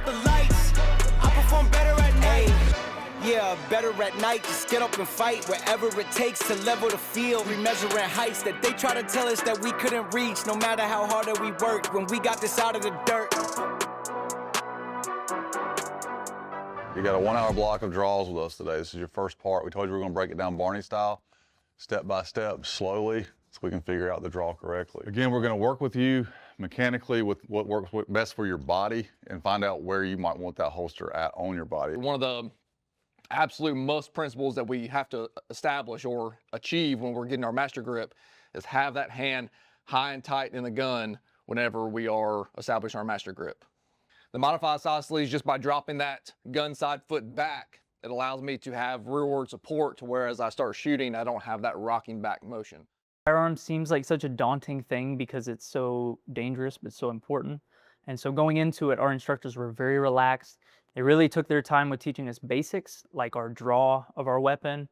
out the lights. I perform better at night. Yeah, better at night. Just get up and fight wherever it takes to level the field. We measuring heights that they try to tell us that we couldn't reach, no matter how hard that we worked when we got this out of the dirt. You got a 1 hour block of draws with us today. This is your first part. We told you we were going to break it down Barney style, step by step, slowly, so we can figure out the draw correctly. Again, we're going to work with you mechanically with what works best for your body and find out where you might want that holster at on your body. One of the absolute most principles that we have to establish or achieve when we're getting our master grip is have that hand high and tight in the gun whenever we are establishing our master grip. The modified isosceles, just by dropping that gun side foot back, it allows me to have rearward support to where as I start shooting, I don't have that rocking back motion. Firearm seems like such a daunting thing because it's so dangerous but so important. And so going into it, our instructors were very relaxed. They really took their time with teaching us basics, like our draw of our weapon,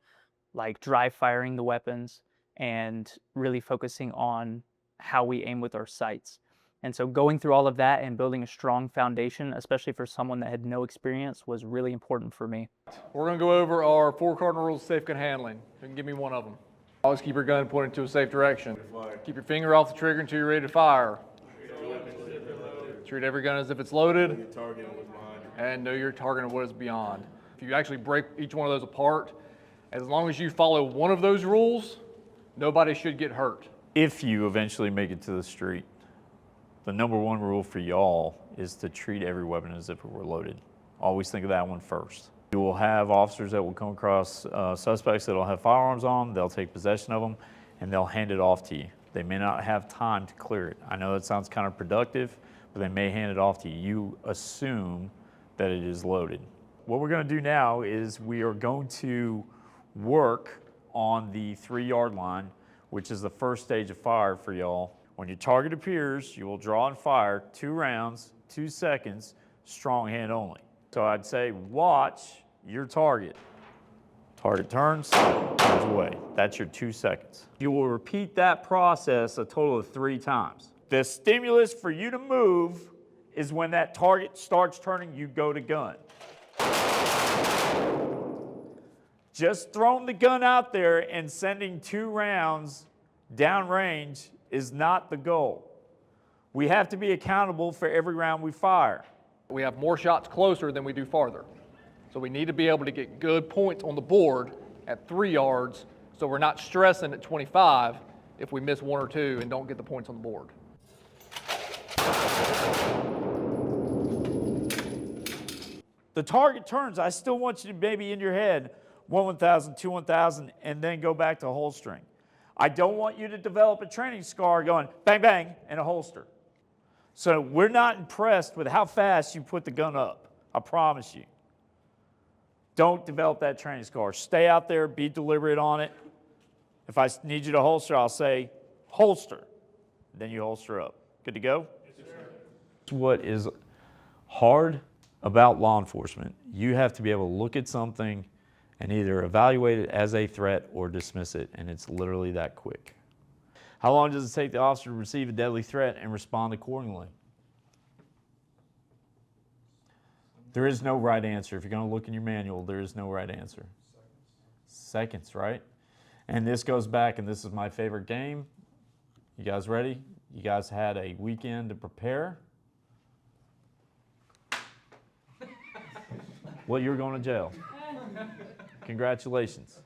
like dry firing the weapons, and really focusing on how we aim with our sights. And so going through all of that and building a strong foundation, especially for someone that had no experience, was really important for me. We're going to go over our 4 cardinal rules of safe gun handling. You can give me one of them. Always keep your gun pointed to a safe direction. Keep your finger off the trigger until you're ready to fire. Treat every gun as if it's loaded. And know your target and what is beyond. If you actually break each one of those apart, as long as you follow one of those rules, nobody should get hurt. If you eventually make it to the street, the #1 rule for y'all is to treat every weapon as if it were loaded. Always think of that one first. You will have officers that will come across suspects that will have firearms on, they'll take possession of them, and they'll hand it off to you. They may not have time to clear it. I know that sounds counterproductive, but they may hand it off to you. You assume that it is loaded. What we're going to do now is we are going to work on the 3-yard line, which is the first stage of fire for y'all. When your target appears, you will draw and fire 2 rounds, 2 seconds, strong hand only. So I'd say watch your target. Target turns away. That's your 2 seconds. You will repeat that process a total of 3 times. The stimulus for you to move is when that target starts turning, you go to gun. Just throwing the gun out there and sending 2 rounds downrange is not the goal. We have to be accountable for every round we fire. We have more shots closer than we do farther. So we need to be able to get good points on the board at 3 yards so we're not stressing at 25 if we miss 1 or 2 and don't get the points on the board. The target turns, I still want you to maybe in your head, 1 1000, 2 1000, and then go back to holstering. I don't want you to develop a training scar going bang, bang, in a holster. So we're not impressed with how fast you put the gun up. I promise you. Don't develop that training scar. Stay out there, be deliberate on it. If I need you to holster, I'll say holster. Then you holster up. Good to go? Yes, sir. What is hard about law enforcement, you have to be able to look at something and either evaluate it as a threat or dismiss it, and it's literally that quick. How long does it take the officer to receive a deadly threat and respond accordingly? There is no right answer. If you're going to look in your manual, there is no right answer. Seconds, right? And this goes back, and this is my favorite game. You guys ready? You guys had a weekend to prepare. Well, you're going to jail. Congratulations.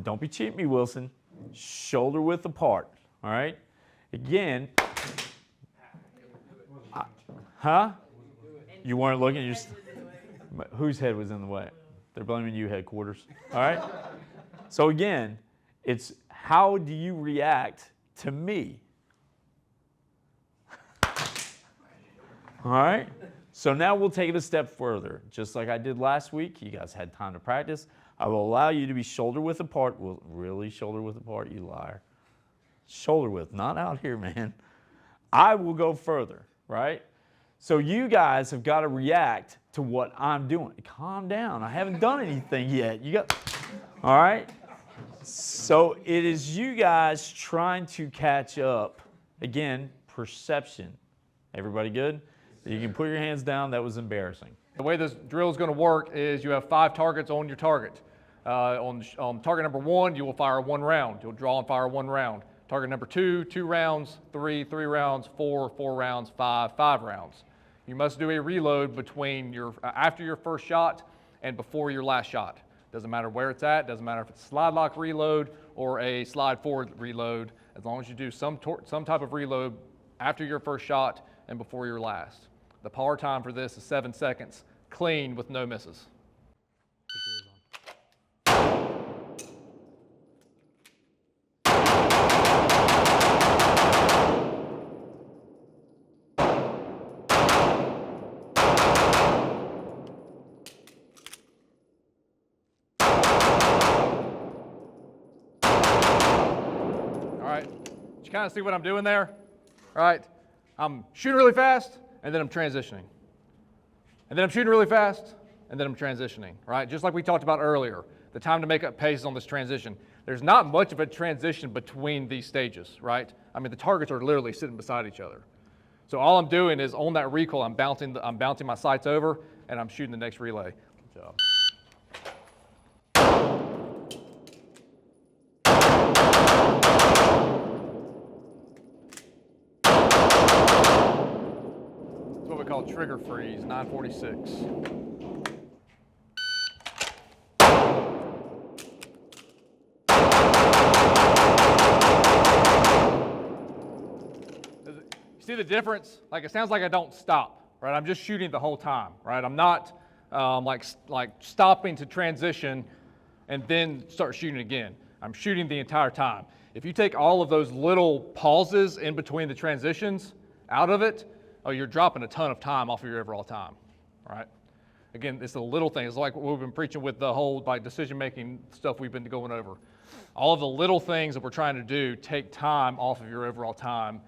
Don't be cheating me, Wilson. Shoulder width apart, all right? Again, huh? You weren't looking, whose head was in the way? They're blaming you, headquarters, all right? So again, it's how do you react to me? All right? So now we'll take it a step further. Just like I did last week, you guys had time to practice. I will allow you to be shoulder width apart. Well, really shoulder width apart, you liar. Shoulder width, not out here, man. I will go further, right? So you guys have got to react to what I'm doing. Calm down, I haven't done anything yet. You got, all right? So it is you guys trying to catch up. Again, perception. Everybody good? You can put your hands down. That was embarrassing. The way this drill is going to work is you have 5 targets on your target. On target number 1, you will fire 1 round. You'll draw and fire 1 round. Target number 2, 2 rounds, 3, 3 rounds, 4, 4 rounds, 5, 5 rounds. You must do a reload between after your first shot and before your last shot. Doesn't matter where it's at, doesn't matter if it's a slide lock reload or a slide forward reload, as long as you do some type of reload after your first shot and before your last. The power time for this is 7 seconds, clean with no misses. All right, did you kind of see what I'm doing there? All right, I'm shooting really fast, and then I'm transitioning. And then I'm shooting really fast, and then I'm transitioning, right? Just like we talked about earlier, the time to make up pace on this transition. There's not much of a transition between these stages, right? I mean, the targets are literally sitting beside each other. So all I'm doing is on that recoil, I'm bouncing my sights over, and I'm shooting the next relay. Good job. What we call trigger freeze, 946. See the difference? Like, it sounds like I don't stop, right? I'm just shooting the whole time, right? I'm not like stopping to transition and then start shooting again. I'm shooting the entire time. If you take all of those little pauses in between the transitions out of it, oh, you're dropping a ton of time off of your overall time, all right? Again, it's the little things, like what we've been preaching with the whole decision-making stuff we've been going over. All of the little things that we're trying to do take time off of your overall time.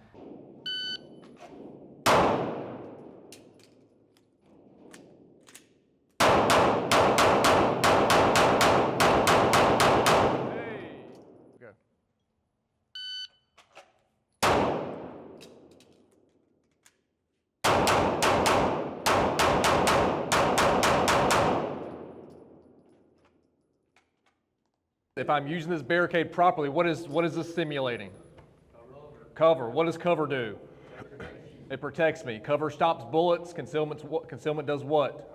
If I'm using this barricade properly, what is this simulating? Cover. What does cover do? It protects me. Cover stops bullets. Concealment does what?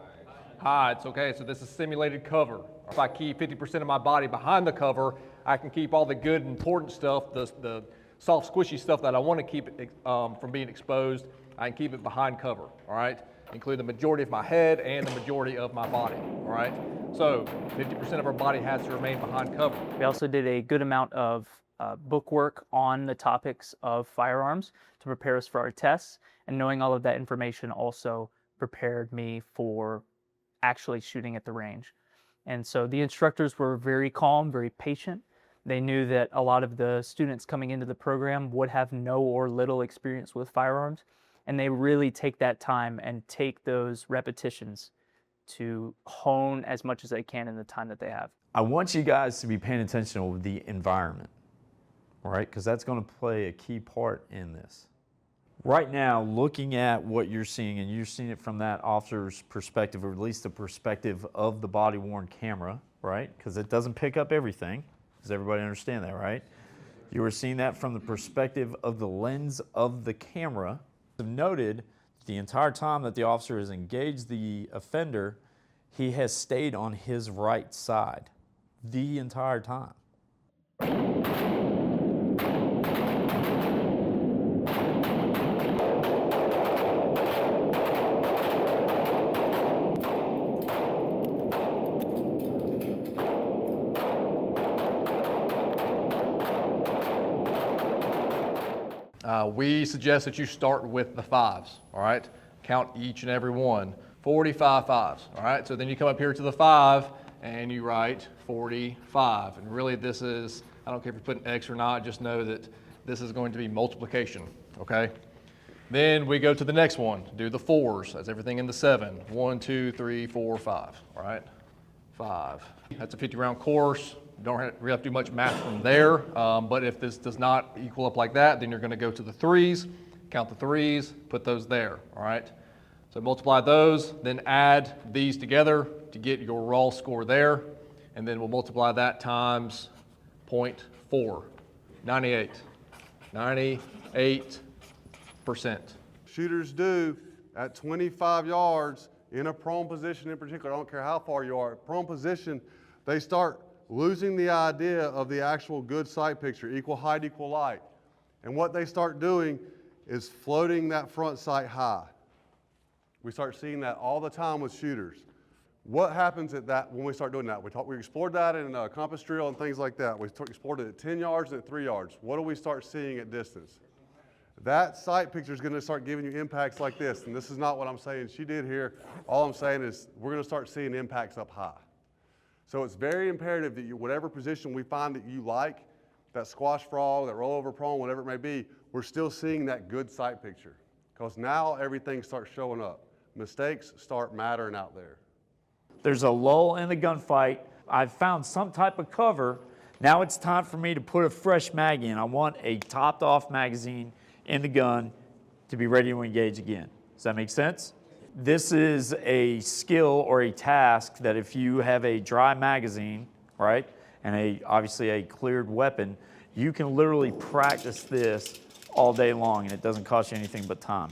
Hides. Okay, so this is simulated cover. If I keep 50% of my body behind the cover, I can keep all the good, important stuff, the soft, squishy stuff that I want to keep from being exposed. I can keep it behind cover. All right, include the majority of my head and the majority of my body. All right. So 50% of our body has to remain behind cover. We also did a good amount of book work on the topics of firearms to prepare us for our tests, and knowing all of that information also prepared me for actually shooting at the range. And so the instructors were very calm, very patient. They knew that a lot of the students coming into the program would have no or little experience with firearms, and they really take that time and take those repetitions to hone as much as they can in the time that they have. I want you guys to be paying attention to the environment, all right? Because that's going to play a key part in this. Right now, looking at what you're seeing, and you're seeing it from that officer's perspective, or at least the perspective of the body-worn camera, right? Because it doesn't pick up everything. Does everybody understand that, right? You were seeing that from the perspective of the lens of the camera. I've noted the entire time that the officer has engaged the offender, he has stayed on his right side the entire time. We suggest that you start with the 5s, all right? Count each and every one. 45 5s, all right? So then you come up here to the 5 and you write 45. And really this is, I don't care if you put an X or not, just know that this is going to be multiplication, okay? Then we go to the next one, do the 4s. That's everything in the 7. 1, 2, 3, 4, 5, all right? 5. That's a 50-round course. Don't really have to do much math from there, but if this does not equal up like that, then you're going to go to the 3s, count the 3s, put those there, all right? So multiply those, then add these together to get your raw score there. And then we'll multiply that times 0.4, 98, 98%. Shooters do at 25 yards in a prone position in particular, I don't care how far you are, prone position, they start losing the idea of the actual good sight picture, equal height, equal light. And what they start doing is floating that front sight high. We start seeing that all the time with shooters. What happens at that when we start doing that? We explored that in compass drill and things like that. We explored it at 10 yards and at 3 yards. What do we start seeing at distance? That sight picture is going to start giving you impacts like this, and this is not what I'm saying she did here. All I'm saying is we're going to start seeing impacts up high. So it's very imperative that you, whatever position we find that you like, that squash frog, that rollover prone, whatever it may be, we're still seeing that good sight picture. Because now everything starts showing up. Mistakes start mattering out there. There's a lull in the gunfight. I've found some type of cover. Now it's time for me to put a fresh mag in. I want a topped off magazine in the gun to be ready to engage again. Does that make sense? This is a skill or a task that if you have a dry magazine, right, and obviously a cleared weapon, you can literally practice this all day long and it doesn't cost you anything but time.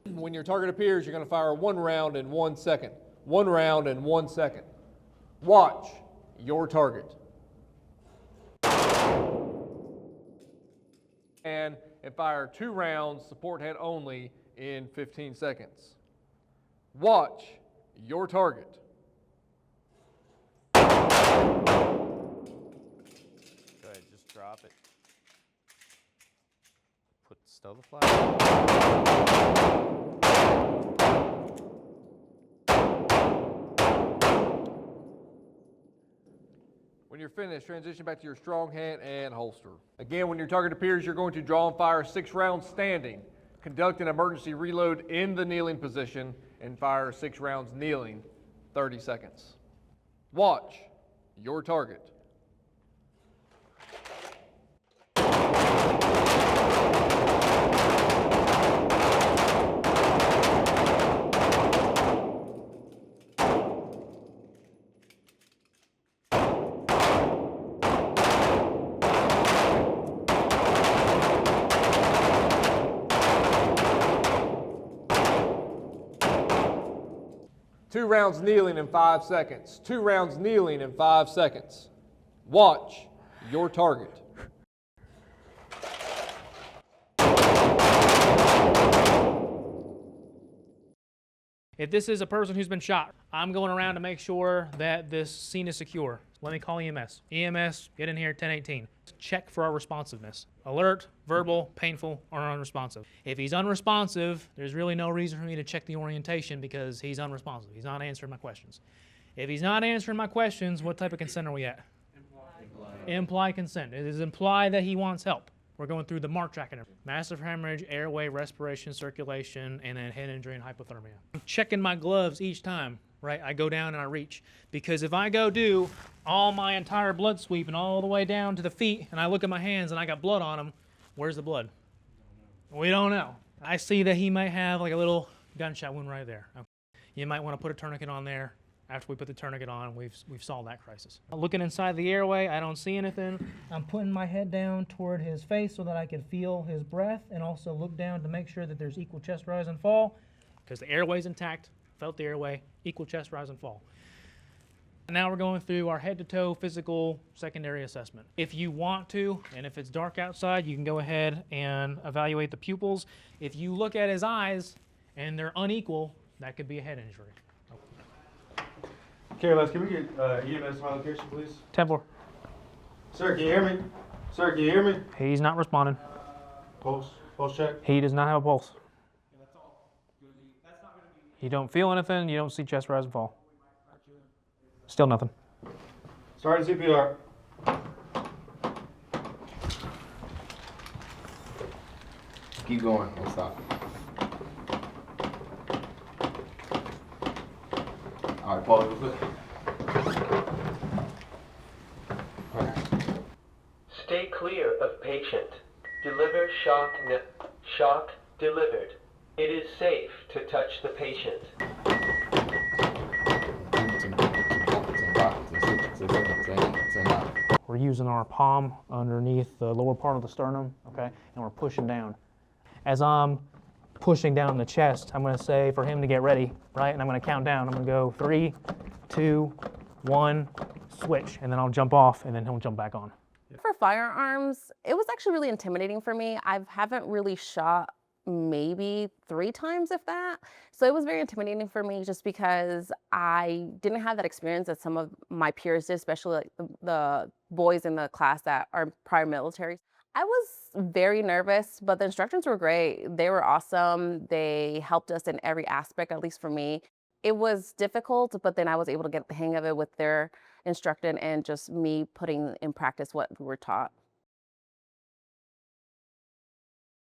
When your target appears, you're going to fire 1 round in 1 second. 1 round in 1 second. Watch your target. And fire 2 rounds, support head only, in 15 seconds. Watch your target. Go ahead, just drop it. Stow the flag. When you're finished, transition back to your strong hand and holster. Again, when your target appears, you're going to draw and fire 6 rounds standing. Conduct an emergency reload in the kneeling position and fire 6 rounds kneeling, 30 seconds. Watch your target. Two rounds kneeling in 5 seconds. 2 rounds kneeling in 5 seconds. Watch your target. If this is a person who's been shot, I'm going around to make sure that this scene is secure. Let me call EMS. EMS, get in here, 1018. Check for our responsiveness. Alert, verbal, painful, or unresponsive. If he's unresponsive, there's really no reason for me to check the orientation because he's unresponsive. He's not answering my questions. If he's not answering my questions, what type of consent are we at? Implied consent. It is implied that he wants help. We're going through the mark tracking. Massive hemorrhage, airway, respiration, circulation, and then head injury and hypothermia. I'm checking my gloves each time, right? I go down and I reach. Because if I go do all my entire blood sweep and all the way down to the feet, and I look at my hands and I got blood on them, where's the blood? We don't know. I see that he might have like a little gunshot wound right there. Okay. You might want to put a tourniquet on there. After we put the tourniquet on, we've solved that crisis. Looking inside the airway, I don't see anything. I'm putting my head down toward his face so that I can feel his breath and also look down to make sure that there's equal chest rise and fall because the airway's intact, felt the airway, equal chest rise and fall. Now we're going through our head-to-toe physical secondary assessment. If you want to, and if it's dark outside, you can go ahead and evaluate the pupils. If you look at his eyes and they're unequal, that could be a head injury. KLS, can we get EMS to my location, please? 10-4. Sir, can you hear me? Sir, can you hear me? He's not responding. Pulse check. He does not have a pulse. You don't feel anything, you don't see chest rise and fall. Still nothing. Starting CPR. Keep going, don't stop. pause real quick. Stay clear of patient. Deliver shock delivered. It is safe to touch the patient. We're using our palm underneath the lower part of the sternum, okay, and we're pushing down. As I'm pushing down the chest, I'm going to say for him to get ready, right? And I'm going to count down. I'm going to go 3, 2, 1, switch, and then I'll jump off, and then he'll jump back on. For firearms, it was actually really intimidating for me. I haven't really shot maybe 3 times, if that. So it was very intimidating for me just because I didn't have that experience that some of my peers did, especially like the boys in the class that are prior military. I was very nervous, but the instructors were great. They were awesome. They helped us in every aspect, at least for me. It was difficult, but then I was able to get the hang of it with their instruction and just me putting in practice what we were taught.